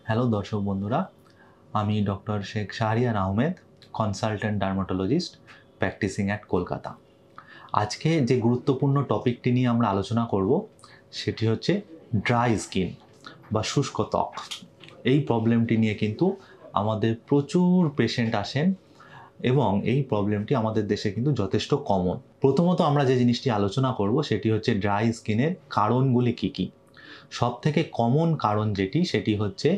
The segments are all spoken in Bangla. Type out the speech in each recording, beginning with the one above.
হ্যালো দর্শক বন্ধুরা, আমি doctor Sheikh Shahriar Ahmed, consultant dermatologist practising at Kolkata. আজকে যে গুরুত্বপূর্ণ টপিকটি নিয়ে আমরা আলোচনা করব সেটি হচ্ছে ড্রাই স্কিন বা শুষ্ক ত্বক। এই প্রবলেমটি নিয়ে কিন্তু আমাদের প্রচুর পেশেন্ট আসেন এবং এই প্রবলেমটি আমাদের দেশে কিন্তু যথেষ্ট কমন। প্রথমত আমরা যে জিনিসটি আলোচনা করব সেটি হচ্ছে ড্রাই স্কিনের কারণগুলি কী কী। সবথেকে কমন কারণ সেটি হচ্ছে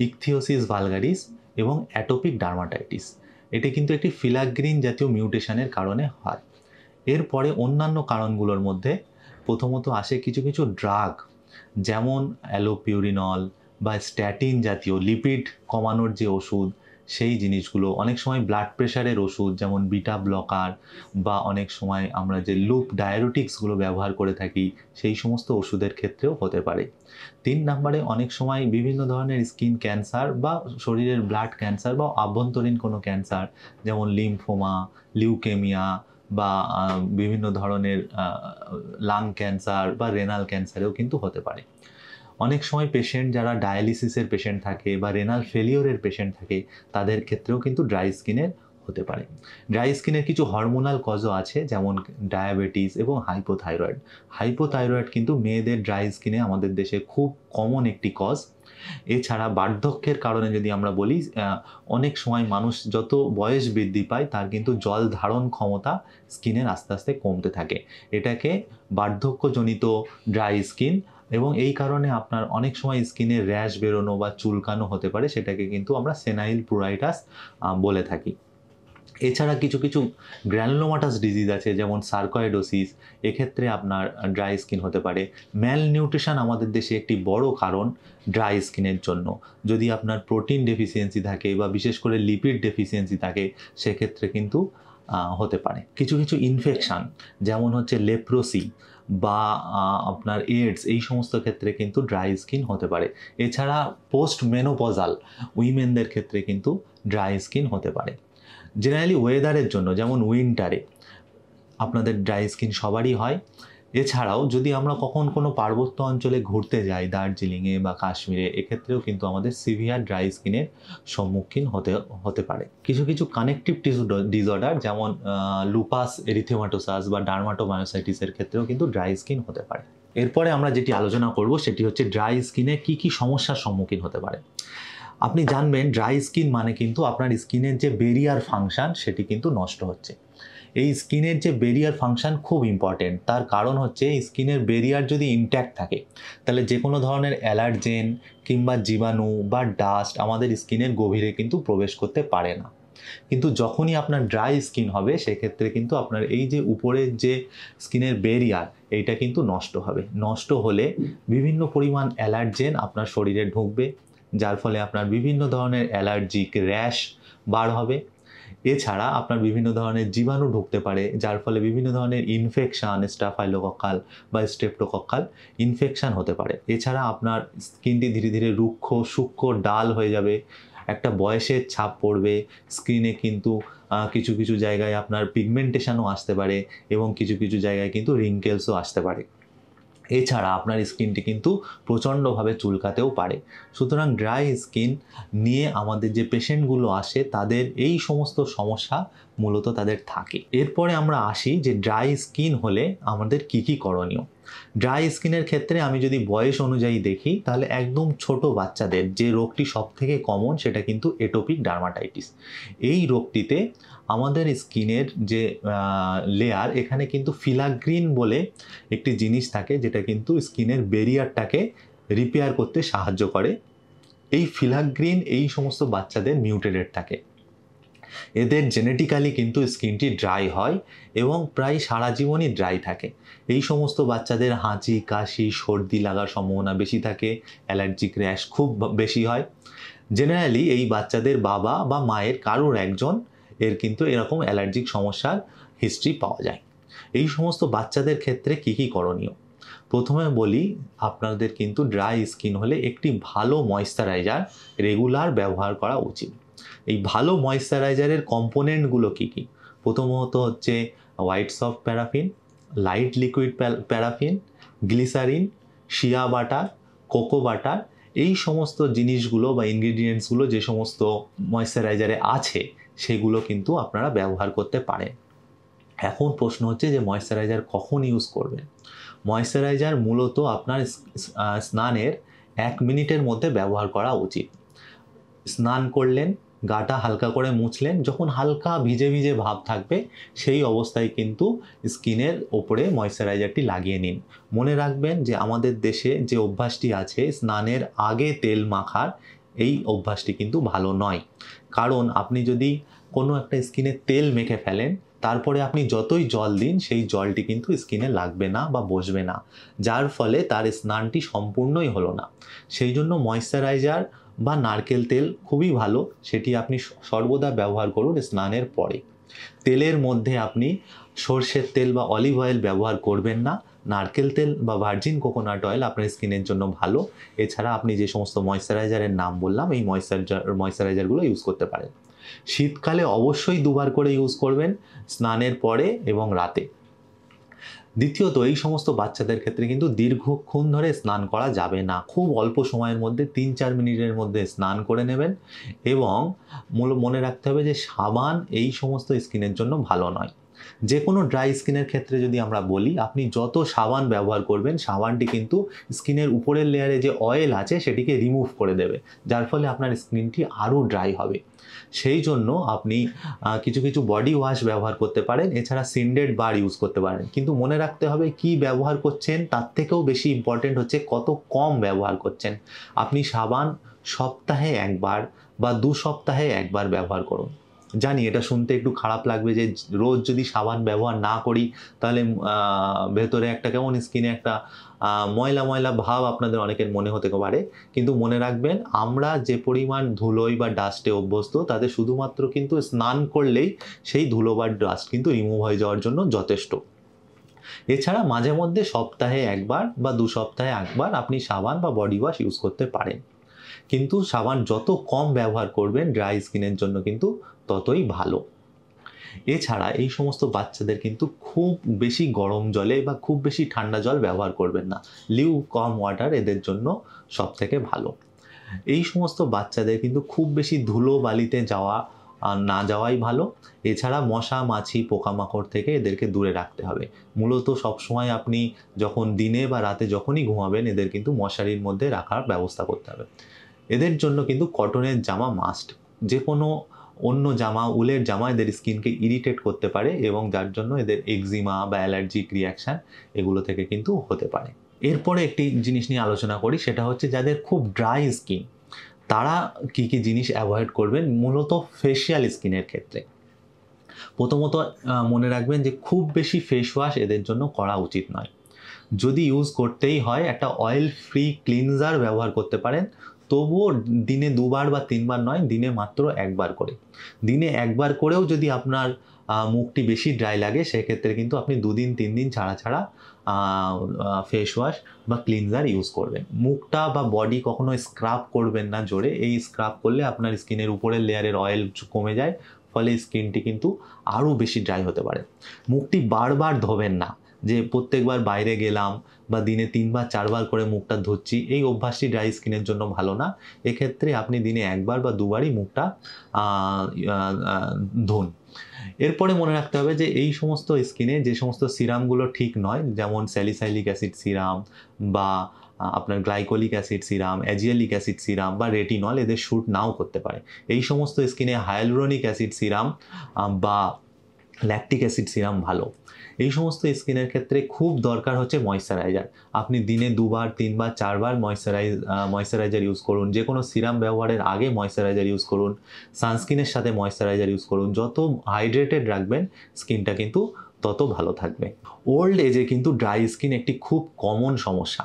ইকথিওসিস ভালগারিস এবং অ্যাটোপিক ডার্মাটাইটিস। এটি কিন্তু একটি ফিলাগ্রিন জাতীয় মিউটেশনের কারণে হয়। এরপরে অন্যান্য কারণগুলোর মধ্যে প্রথমত আসে কিছু কিছু ড্রাগ, যেমন অ্যালোপিউরিনল বা স্ট্যাটিন জাতীয় লিপিড কমানোর যে ওষুধ, সেই জিনিসগুলো, অনেক সময় ব্লাড প্রেশারের ওষুধ যেমন বিটা ব্লকার, বা অনেক সময় আমরা যে লুপ ডায়াবেটিক্সগুলো ব্যবহার করে থাকি সেই সমস্ত ওষুধের ক্ষেত্রেও হতে পারে। 3 নম্বরে অনেক সময় বিভিন্ন ধরনের স্কিন ক্যান্সার বা শরীরের ব্লাড ক্যান্সার বা আভ্যন্তরীণ কোনো ক্যান্সার, যেমন লিম্ফোমা, লিউকেমিয়া বা বিভিন্ন ধরনের লাং ক্যান্সার বা রেনাল ক্যান্সারেও কিন্তু হতে পারে। অনেক সময় পেশেন্ট যারা ডায়ালিসিসের পেশেন্ট থাকে বা রেনাল ফেলিওরের পেশেন্ট থাকে তাদের ক্ষেত্রেও কিন্তু ড্রাই স্কিনের হতে পারে। ড্রাই স্কিনের কিছু হরমোনাল কজও আছে, যেমন ডায়াবেটিস এবং হাইপোথাইরয়েড। হাইপোথাইরয়েড কিন্তু মেয়েদের ড্রাই স্কিনে আমাদের দেশে খুব কমন একটি কজ। এছাড়া বার্ধক্যের কারণে যদি আমরা বলি, অনেক সময় মানুষ যত বয়স বৃদ্ধি পায় তার কিন্তু জল ধারণ ক্ষমতা স্কিনের আস্তে আস্তে কমতে থাকে। এটাকে বার্ধক্যজনিত ড্রাই স্কিন, এবং এই কারণে আপনার অনেক সময় স্কিনে র্যাশ বেরোনো বা চুলকানো হতে পারে, সেটাকে কিন্তু আমরা সেনাইল প্যুরাইটাস বলে থাকি। এছাড়া কিছু কিছু গ্র্যানুলোমাটাস ডিজিজ আছে, যেমন সার্কয়েডোসিস, এক্ষেত্রে আপনার ড্রাই স্কিন হতে পারে। ম্যাল নিউট্রিশন আমাদের দেশে একটি বড় কারণ ড্রাই স্কিনের জন্য। যদি আপনার প্রোটিন ডেফিসিয়েন্সি থাকে বা বিশেষ করে লিপিড ডেফিসিয়েন্সি থাকে, সেক্ষেত্রে কিন্তু হতে পারে। কিছু কিছু ইনফেকশান, যেমন হচ্ছে লেপ্রোসি বা আপনার এইডস, এই সমস্ত ক্ষেত্রে কিন্তু ড্রাই স্কিন হতে পারে। এছাড়া পোস্ট মেনোপজাল উইমেনদের ক্ষেত্রে কিন্তু ড্রাই স্কিন হতে পারে। জেনারেলি ওয়েদারের জন্য, যেমন উইন্টারে আপনাদের ড্রাই স্কিন সবারই হয়। এছাড়াও যদি আমরা কখন কোনো পার্বত্য অঞ্চলে ঘুরতে যাই, দার্জিলিংয়ে বা কাশ্মীরে, এক্ষেত্রেও কিন্তু আমাদের সিভিয়ার ড্রাই স্কিনের সম্মুখীন হতে পারে। কিছু কিছু কানেকটিভ টিস্যু ডিসঅর্ডার, যেমন লুপাস এরিথেমাটোসাস বা ডার্মাটোমায়োসাইটিসের ক্ষেত্রেও কিন্তু ড্রাই স্কিন হতে পারে। এরপরে আমরা যেটি আলোচনা করব সেটি হচ্ছে ড্রাই স্কিনে কী কী সমস্যার সম্মুখীন হতে পারে। আপনি জানবেন ড্রাই স্কিন মানে কিন্তু আপনার স্কিনের যে বেরিয়ার ফাংশন সেটি কিন্তু নষ্ট হচ্ছে। এই স্কিনের যে বেরিয়ার ফাংশন খুব ইম্পর্টেন্ট। তার কারণ হচ্ছে স্কিনের বেরিয়ার যদি ইনট্যাক্ট থাকে তাহলে যে কোনো ধরনের অ্যালার্জেন কিংবা জীবাণু বা ডাস্ট আমাদের স্কিনের গভীরে কিন্তু প্রবেশ করতে পারে না। কিন্তু যখনই আপনার ড্রাই স্কিন হবে সেক্ষেত্রে কিন্তু আপনার এই যে উপরের যে স্কিনের বেরিয়ার, এইটা কিন্তু নষ্ট হবে। নষ্ট হলে বিভিন্ন পরিমাণ অ্যালার্জেন আপনার শরীরে ঢুকবে, যার ফলে আপনার বিভিন্ন ধরনের অ্যালার্জিক র্যাশ বার হবে। এছাড়া আপনার বিভিন্ন ধরনের জীবাণু ঢুকতে পারে, যার ফলে বিভিন্ন ধরনের ইনফেকশান, স্টাফাইলোকক্কাল বা স্ট্রেপ্টোকক্কাল ইনফেকশান হতে পারে। এছাড়া আপনার স্কিনটি ধীরে ধীরে রুক্ষ সূক্ষ্ম ডাল হয়ে যাবে, একটা বয়সের ছাপ পড়বে স্কিনে, কিন্তু কিছু কিছু জায়গায় আপনার পিগমেন্টেশনও আসতে পারে এবং কিছু কিছু জায়গায় কিন্তু রিঙ্কেলসও আসতে পারে। এছাড়া আপনার স্কিনটি কিন্তু প্রচণ্ডভাবে চুলকাতেও পারে। সুতরাং ড্রাই স্কিন নিয়ে আমাদের যে পেশেন্টগুলো আসে তাদের এই সমস্ত সমস্যা মূলত তাদের থাকে। এরপরে আমরা আসি যে ড্রাই স্কিন হলে আমাদের কি কি করণীয়। ড্রাই স্কিনের ক্ষেত্রে আমি যদি বয়স অনুযায়ী দেখি তাহলে একদম ছোট বাচ্চাদের যে রোগটি সবথেকে কমন সেটা কিন্তু এটোপিক ডার্মাটাইটিস। এই রোগটিতে আমাদের স্কিনের যে লেয়ার, এখানে কিন্তু ফিলাগ্রিন বলে একটি জিনিস থাকে যেটা কিন্তু স্কিনের বেরিয়ারটাকে রিপেয়ার করতে সাহায্য করে। এই ফিলাগ্রিন এই সমস্ত বাচ্চাদের মিউটেটেড থাকে। এদের জেনেটিক্যালি কিন্তু স্কিনটি ড্রাই হয় এবং প্রায় সারা জীবনই ড্রাই থাকে। এই সমস্ত বাচ্চাদের হাঁচি কাশি সর্দি লাগার সম্ভাবনা বেশি থাকে, অ্যালার্জিক র্যাশ খুব বেশি হয়। জেনারেলি এই বাচ্চাদের বাবা বা মায়ের কারোর একজন এর কিন্তু এরকম অ্যালার্জিক সমস্যার হিস্ট্রি পাওয়া যায়। এই সমস্ত বাচ্চাদের ক্ষেত্রে কি কি করণীয়। প্রথমে বলি, আপনাদের কিন্তু ড্রাই স্কিন হলে একটি ভালো ময়েশ্চারাইজার রেগুলার ব্যবহার করা উচিত। এই ভালো ময়েশ্চারাইজারের কম্পোনেন্টগুলো কি কি। প্রথমত হচ্ছে white soft paraffin, light liquid paraffin, glycerin, shea butter, cocoa butter, এই সমস্ত জিনিসগুলো বা ইনগ্রিডিয়েন্টসগুলো যে সমস্ত ময়েশ্চারাইজারে আছে সেগুলো কিন্তু আপনারা ব্যবহার করতে পারেন। এখন প্রশ্ন হচ্ছে যে ময়েশ্চারাইজার কখন ইউজ করবেন। ময়েশ্চারাইজার মূলত আপনার স্নানের 1 মিনিটের মধ্যে ব্যবহার করা উচিত। স্নান করলেন, গাটা হালকা করে মুছলেন, যখন হালকা ভিজে ভিজে ভাব থাকবে সেই অবস্থায় কিন্তু স্কিনের ওপরে ময়েশ্চারাইজারটি লাগিয়ে নিন। মনে রাখবেন যে আমাদের দেশে যে অভ্যাসটি আছে স্নানের আগে তেল মাখার, এই অভ্যাসটি কিন্তু ভালো নয়। কারণ আপনি যদি কোনো একটা স্কিনে তেল মেখে ফেলেন, তারপরে আপনি যতই জল দিন সেই জলটি কিন্তু স্কিনে লাগবে না বা বসবে না, যার ফলে তার স্নানটি সম্পূর্ণই হলো না। সেই জন্য ময়েশ্চারাইজার বা নারকেল তেল খুবই ভালো, সেটি আপনি সর্বদা ব্যবহার করুন স্নানের পরে। তেলের মধ্যে আপনি সর্ষের তেল বা অলিভ অয়েল ব্যবহার করবেন না। নারকেল তেল বা ভার্জিন কোকোনাট অয়েল আপনার স্কিনের জন্য ভালো। এছাড়া আপনি যে সমস্ত ময়েশ্চারাইজারের নাম বললাম এই ময়েশ্চারাইজারগুলো ইউজ করতে পারেন। শীতকালে অবশ্যই 2 বার করে ইউজ করবেন, স্নানের পরে এবং রাতে। দ্বিতীয়ত, এই সমস্ত বাচ্চাদের ক্ষেত্রে কিন্তু দীর্ঘক্ষণ ধরে স্নান করা যাবে না। খুব অল্প সময়ের মধ্যে 3-4 মিনিটের মধ্যে স্নান করে নেবেন এবং মনে রাখতে হবে যে সাবান এই সমস্ত স্কিনের জন্য ভালো নয়। যে কোনো ড্রাই স্কিনের ক্ষেত্রে যদি আমরা বলি, আপনি যত সাবান ব্যবহার করবেন সাবানটি কিন্তু স্কিনের উপরের লেয়ারে যে অয়েল আছে সেটিকে রিমুভ করে দেবে, যার ফলে আপনার স্কিনটি আরও ড্রাই হবে। সেই জন্য আপনি কিছু কিছু বডি ওয়াশ ব্যবহার করতে পারেন, এছাড়া সিন্ডেড বার ইউজ করতে পারেন। কিন্তু মনে রাখতে হবে কি ব্যবহার করছেন, তার থেকেও বেশি ইম্পর্টেন্ট হচ্ছে কত কম ব্যবহার করছেন। আপনি সাবান সপ্তাহে 1 বার বা 2 সপ্তাহে 1 বার ব্যবহার করুন। জানি এটা শুনতে একটু খারাপ লাগবে যে রোজ যদি সাবান ব্যবহার না করি তাহলে ভেতরে একটা কেমন স্কিনে একটা ময়লা ময়লা ভাব আপনাদের অনেকের মনে হতে পারে। কিন্তু মনে রাখবেন, আমরা যে পরিমাণ ধুলোয় বা ডাস্টে অভ্যস্ত তাতে শুধুমাত্র কিন্তু স্নান করলেই সেই ধুলো বা ডাস্ট কিন্তু রিমুভ হয়ে যাওয়ার জন্য যথেষ্ট। এছাড়া মাঝে মধ্যে সপ্তাহে 1 বার বা 2 সপ্তাহে 1 বার আপনি সাবান বা বডি ওয়াশ ইউজ করতে পারেন। কিন্তু সাবান যত কম ব্যবহার করবেন ড্রাই স্কিনের জন্য কিন্তু ততই ভালো। এছাড়া এই সমস্ত বাচ্চাদের কিন্তু খুব বেশি গরম জলে বা খুব বেশি ঠান্ডা জল ব্যবহার করবেন না। লিউ কম ওয়াটার এদের জন্য সবথেকে ভালো। এই সমস্ত বাচ্চাদের কিন্তু খুব বেশি ধুলো বালিতে না যাওয়াই ভালো। এছাড়া মশা মাছি পোকামাকড় থেকে এদেরকে দূরে রাখতে হবে। মূলত সবসময় আপনি যখন দিনে বা রাতে যখনই ঘুমাবেন এদের কিন্তু মশারির মধ্যে রাখার ব্যবস্থা করতে হবে। এদের জন্য কিন্তু কটনের জামা মাস্ট। যে কোনো অন্য জামা, উলের জামা এদের স্কিনকে ইরিটেট করতে পারে এবং যার জন্য এদের এক্সিমা বা অ্যালার্জিক রিয়াকশান এগুলো থেকে কিন্তু হতে পারে। এরপরে একটি জিনিস নিয়ে আলোচনা করি, সেটা হচ্ছে যাদের খুব ড্রাই স্কিন তারা কি কি জিনিস অ্যাভয়েড করবেন মূলত ফেশিয়াল স্কিনের ক্ষেত্রে। প্রথমত মনে রাখবেন যে খুব বেশি ফেস ওয়াশ এদের জন্য করা উচিত নয়। যদি ইউজ করতেই হয় একটা অয়েল ফ্রি ক্লিনজার ব্যবহার করতে পারেন, তবুও দিনে 2 বার বা 3 বার নয়, দিনে মাত্র 1 বার করে। দিনে 1 বার করেও যদি আপনার মুখটি বেশি ড্রাই লাগে সেক্ষেত্রে কিন্তু আপনি 2 দিন 3 দিন ছাড়া ছাড়া ফেস ওয়াশ বা ক্লিনজার ইউজ করবেন। মুখটা বা বডি কখনো স্ক্রাব করবেন না জোরে। এই স্ক্রাব করলে আপনার স্কিনের উপরের লেয়ারের অয়েল কমে যায়, ফলে স্কিনটি কিন্তু আরও বেশি ড্রাই হতে পারে। মুখটি বারবার ধোবেন না, যে প্রত্যেকবার বাইরে গেলাম বা দিনে 3 বার 4 বার করে মুখটা ধুচ্ছি, এই অভ্যাসটি ড্রাই স্কিনের জন্য ভালো না। এক্ষেত্রে আপনি দিনে 1 বার বা 2 বারই মুখটা ধুন। এরপরে মনে রাখতে হবে যে এই সমস্ত স্কিনে যে সমস্ত সিরামগুলো ঠিক নয়, যেমন স্যালিসাইলিক অ্যাসিড সিরাম বা আপনার glycolic acid serum, azelaic acid serum বা রেটিনল এদের শ্যুট নাও করতে পারে। এই সমস্ত স্কিনে হায়ালুরোনিক অ্যাসিড সিরাম বা ল্যাকটিক অ্যাসিড সিরাম ভালো। এই সমস্ত স্কিনের ক্ষেত্রে খুব দরকার হচ্ছে ময়েশ্চারাইজার। আপনি দিনে 2 বার 3 বার 4 বার ময়েশ্চারাইজার ইউজ করুন। যে কোনো সিরাম ব্যবহারের আগে ময়েশ্চারাইজার ইউজ করুন। সানস্ক্রিনের সাথে ময়েশ্চারাইজার ইউজ করুন। যত হাইড্রেটেড রাখবেন স্কিনটা কিন্তু তত ভালো থাকবে। ওল্ড এজে কিন্তু ড্রাই স্কিন একটি খুব কমন সমস্যা।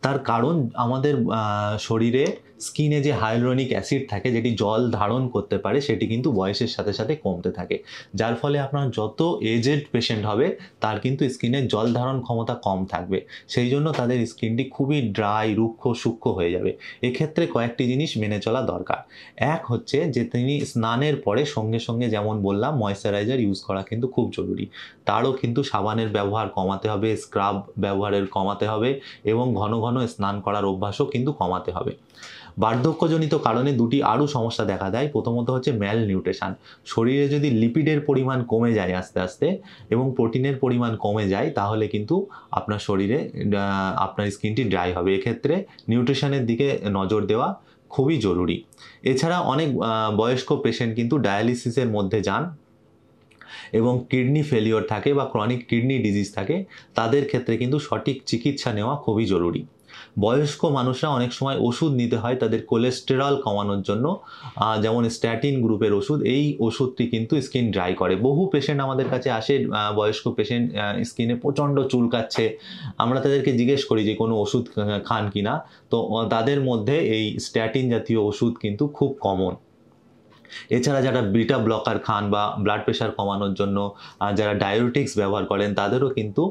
তার কারণ আমাদের শরীরে স্কিনে যে হাইলুরোনিক অ্যাসিড থাকে, যেটি জল ধারণ করতে পারে, সেটি কিন্তু বয়সের সাথে সাথে কমতে থাকে, যার ফলে আপনার যত এজেড পেশেন্ট হবে তার কিন্তু স্কিনে জল ধারণ ক্ষমতা কম থাকবে, সেই জন্য তাদের স্কিনটি খুবই ড্রাই, রুক্ষ, সূক্ষ্ম হয়ে যাবে। এক্ষেত্রে কয়েকটি জিনিস মেনে চলা দরকার। এক হচ্ছে যে তিনি স্নানের পরে সঙ্গে সঙ্গে, যেমন বললাম, ময়েশ্চারাইজার ইউজ করা কিন্তু খুব জরুরি। তারও কিন্তু সাবানের ব্যবহার কমাতে হবে, স্ক্রাব ব্যবহারের কমাতে হবে এবং ঘন ঘন স্নান করার অভ্যাসও কিন্তু কমাতে হবে। বার্ধক্যজনিত কারণে দুটি আরও সমস্যা দেখা দেয়। প্রথমত হচ্ছে ম্যাল নিউট্রিশন। শরীরে যদি লিপিডের পরিমাণ কমে যায় আস্তে আস্তে এবং প্রোটিনের পরিমাণ কমে যায়, তাহলে কিন্তু আপনার শরীরে আপনার স্কিনটি ড্রাই হবে। এক্ষেত্রে নিউট্রিশনের দিকে নজর দেওয়া খুবই জরুরি। এছাড়া অনেক বয়স্ক পেশেন্ট কিন্তু ডায়ালিসিসের মধ্যে যান এবং কিডনি ফেলিওর থাকে বা ক্রনিক কিডনি ডিজিজ থাকে, তাদের ক্ষেত্রে কিন্তু সঠিক চিকিৎসা নেওয়া খুবই জরুরি। বয়স্ক মানুষরা অনেক সময় ওষুধ নিতে হয় তাদের কোলেস্টেরল কমানোর জন্য, যেমন স্ট্যাটিন গ্রুপের ওষুধ। এই ওষুধটি কিন্তু স্কিন ড্রাই করে। বহু পেশেন্ট আমাদের কাছে আসে, বয়স্ক পেশেন্ট, স্কিনে প্রচণ্ড চুলকাচ্ছে, আমরা তাদেরকে জিজ্ঞেস করি যে কোনো ওষুধ খান কি না, তো তাদের মধ্যে এই স্ট্যাটিন জাতীয় ওষুধ কিন্তু খুব কমন। এছাড়া যারা বিটা ব্লকার খান বা ব্লাড প্রেশার কমানোর জন্য যারা ডায়োটিক্স ব্যবহার করেন, তাদেরও কিন্তু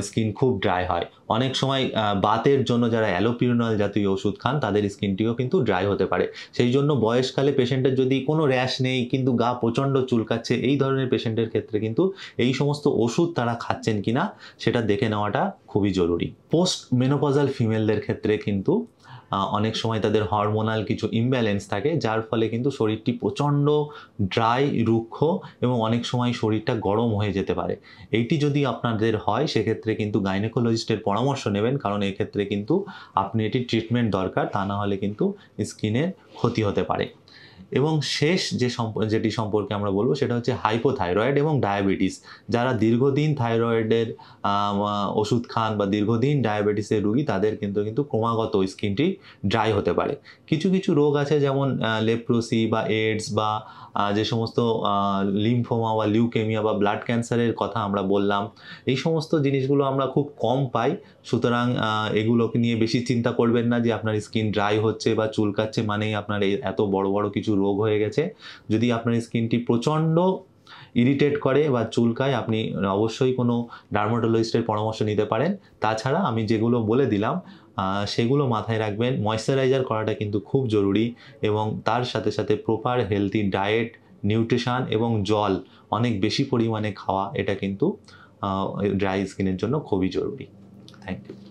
স্কিন খুব ড্রাই হয়। অনেক সময় বাতের জন্য যারা অ্যালোপিরিনল জাতীয় ওষুধ খান, তাদের স্কিনটিও কিন্তু ড্রাই হতে পারে। সেই জন্য বয়সকালে পেশেন্টের যদি কোনো র্যাশ নেই কিন্তু গা প্রচণ্ড চুলকাচ্ছে, এই ধরনের পেশেন্টের ক্ষেত্রে কিন্তু এই সমস্ত ওষুধ তারা খাচ্ছেন কিনা সেটা দেখে নেওয়াটা খুবই জরুরি। পোস্ট মেনোপজাল ফিমেলদের ক্ষেত্রে কিন্তু অনেক সময় তাদের হরমোনাল কিছু ইমব্যালেন্স থাকে, যার ফলে কিন্তু শরীরটি প্রচণ্ড ড্রাই, রুক্ষ এবং অনেক সময় শরীরটা গরম হয়ে যেতে পারে। এইটি যদি আপনাদের হয়, সেক্ষেত্রে কিন্তু গাইনোকোলজিস্টের পরামর্শ নেবেন, কারণ এক্ষেত্রে কিন্তু আপনি এটি ট্রিটমেন্ট দরকার, তা না হলে কিন্তু স্কিনের ক্ষতি হতে পারে। এবং শেষ যেটি সম্পর্কে আমরা বলবো সেটা হচ্ছে হাইপোথাইরয়েড এবং ডায়াবেটিস। যারা দীর্ঘদিন থাইরয়েডের ওষুধ খান বা দীর্ঘদিন ডায়াবেটিসের রুগী, তাদের কিন্তু ক্রমাগত স্কিনটি ড্রাই হতে পারে। কিছু কিছু রোগ আছে, যেমন লেপ্রোসি বা এডস বা যে সমস্ত লিম্ফোমা বা লিউকেমিয়া বা ব্লাড ক্যান্সারের কথা আমরা বললাম, এই সমস্ত জিনিসগুলো আমরা খুব কম পাই। সুতরাং এগুলোকে নিয়ে বেশি চিন্তা করবেন না যে আপনার স্কিন ড্রাই হচ্ছে বা চুলকাচ্ছে মানেই আপনার এত বড় বড় কিছু রোগ হয়ে গেছে। যদি আপনার স্কিনটি প্রচণ্ড ইরিটেট করে বা চুলকায়, আপনি অবশ্যই কোনো ডার্মাটোলজিস্টের পরামর্শ নিতে পারেন। তাছাড়া আমি যেগুলো বলে দিলাম সেগুলো মাথায় রাখবেন। ময়েশ্চারাইজার করাটা কিন্তু খুব জরুরি এবং তার সাথে সাথে প্রপার হেলদি ডায়েট, নিউট্রিশন এবং জল অনেক বেশি পরিমাণে খাওয়া, এটা কিন্তু ড্রাই স্কিনের জন্য খুবই জরুরি। Thank you.